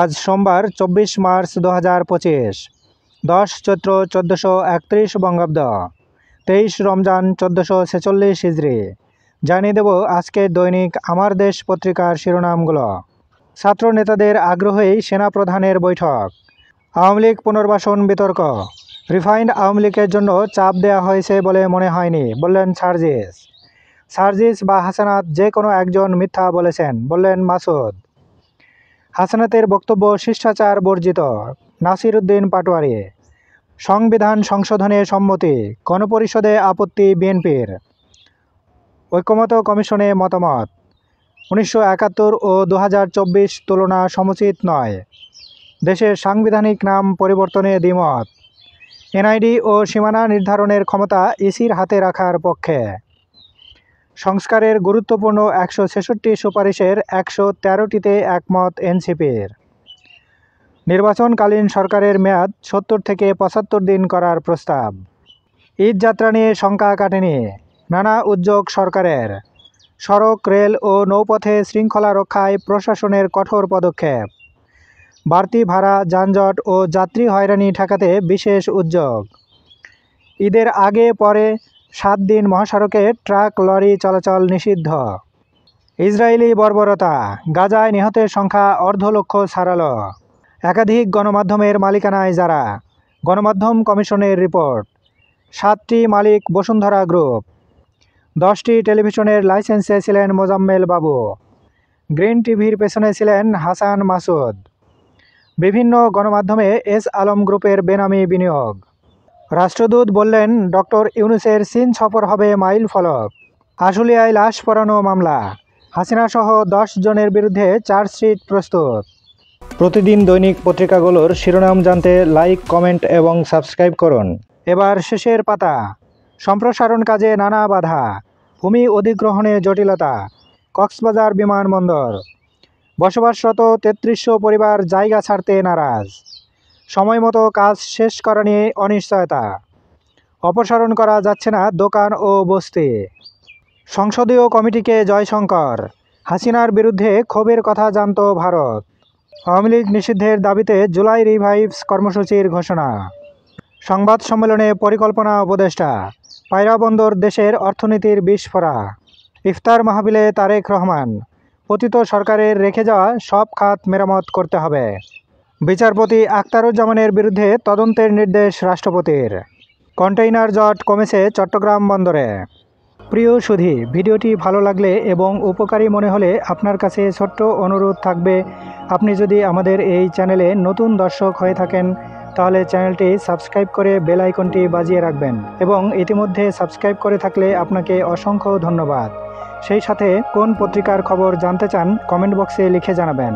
আজ সোমবার 24 মার্চ 2025, 10 চৈত্র 1431 বঙ্গাব্দ, 23 রমজান 1446 হিজরি। জানিয়ে দেব আজকের দৈনিক আমার দেশ পত্রিকার শিরোনামগুলো। ছাত্র নেতাদের আগ্রহেই সেনাপ্রধানের বৈঠক। আওয়ামী লীগ পুনর্বাসন বিতর্ক। রিফাইন্ড আওয়ামী লীগের জন্য চাপ দেওয়া হয়েছে বলে মনে হয়নি, বললেন সার্জিস। সার্জিস বা হাসানাত যে কোনো একজন মিথ্যা বলেছেন, বললেন মাসুদ। হাসানাতের বক্তব্য শিষ্টাচার বর্জিত, নাসির উদ্দিন পাটোয়ারি। সংবিধান সংশোধনে সম্মতি, গণপরিষদে আপত্তি বিএনপির। ঐকমত্য কমিশনে মতামত, 1971 ও 2024 তুলনা সমুচিত নয়। দেশের সাংবিধানিক নাম পরিবর্তনে দ্বিমত। এনআইডি ও সীমানা নির্ধারণের ক্ষমতা ইসির হাতে রাখার পক্ষে। সংস্কারের গুরুত্বপূর্ণ 166 সুপারিশের 113টিতে একমত এনসিপির। নির্বাচনকালীন সরকারের মেয়াদ 70 থেকে 75 দিন করার প্রস্তাব। ঈদ যাত্রা নিয়ে শঙ্কা কাটেনি, নানা উদ্যোগ সরকারের। সড়ক, রেল ও নৌপথে শৃঙ্খলা রক্ষায় প্রশাসনের কঠোর পদক্ষেপ। বাড়তি ভাড়া, যানজট ও যাত্রী হয়রানি ঠেকাতে বিশেষ উদ্যোগ। ঈদের আগে পরে 7 দিন মহাসড়কে ট্রাক, লরি চলাচল নিষিদ্ধ। ইসরায়েলি বর্বরতা, গাজায় নিহতের সংখ্যা 250,000 ছাড়ালো। একাধিক গণমাধ্যমের মালিকানায় যারা, গণমাধ্যম কমিশনের রিপোর্ট। 7টি মালিক বসুন্ধরা গ্রুপ। 10টি টেলিভিশনের লাইসেন্সে ছিলেন মোজাম্মেল বাবু। গ্রিন টিভির পেছনে ছিলেন হাসান মাসুদ। বিভিন্ন গণমাধ্যমে এস আলম গ্রুপের বেনামি বিনিয়োগ। রাষ্ট্রদূত বললেন, ডক্টর ইউনূসের চীন সফর হবে মাইল ফলক। আশুলিয়ায় লাশ পোড়ানো মামলা, হাসিনাসহ 10 জনের বিরুদ্ধে চার্জশিট প্রস্তুত। প্রতিদিন দৈনিক পত্রিকাগুলোর শিরোনাম জানতে লাইক, কমেন্ট এবং সাবস্ক্রাইব করুন। এবার শেষের পাতা। সম্প্রসারণ কাজে নানা বাধা, ভূমি অধিগ্রহণে জটিলতা, কক্সবাজার বিমানবন্দর। বসবাসরত 3300 পরিবার জায়গা ছাড়তে নারাজ। সময়মতো কাজ শেষ করা নিয়ে অনিশ্চয়তা। অপসারণ করা যাচ্ছে না দোকান ও বস্তি। সংসদীয় কমিটিকে জয়শঙ্কর। হাসিনার বিরুদ্ধে ক্ষোভের কথা জানত ভারত। আওয়ামী লীগ নিষিদ্ধের দাবিতে জুলাই রিভাইভস কর্মসূচির ঘোষণা। সংবাদ সম্মেলনে পরিকল্পনা উপদেষ্টা। পায়রা বন্দর দেশের অর্থনীতির বিস্ফোরা। ইফতার মাহফিলে তারেক রহমান, পতিত সরকারের রেখে যাওয়া সব খাত মেরামত করতে হবে। বিচারপতি আখতারুজ্জামানের বিরুদ্ধে তদন্তের নির্দেশ রাষ্ট্রপতির। কন্টেইনার জট কমেছে চট্টগ্রাম বন্দরে। প্রিয় সুধী, ভিডিওটি ভালো লাগলে এবং উপকারী মনে হলে আপনার কাছে ছোট্ট অনুরোধ থাকবে, আপনি যদি আমাদের এই চ্যানেলে নতুন দর্শক হয়ে থাকেন তাহলে চ্যানেলটি সাবস্ক্রাইব করে বেল আইকনটি বাজিয়ে রাখবেন এবং ইতিমধ্যে সাবস্ক্রাইব করে থাকলে আপনাকে অসংখ্য ধন্যবাদ। সেই সাথে কোন পত্রিকার খবর জানতে চান কমেন্ট বক্সে লিখে জানাবেন।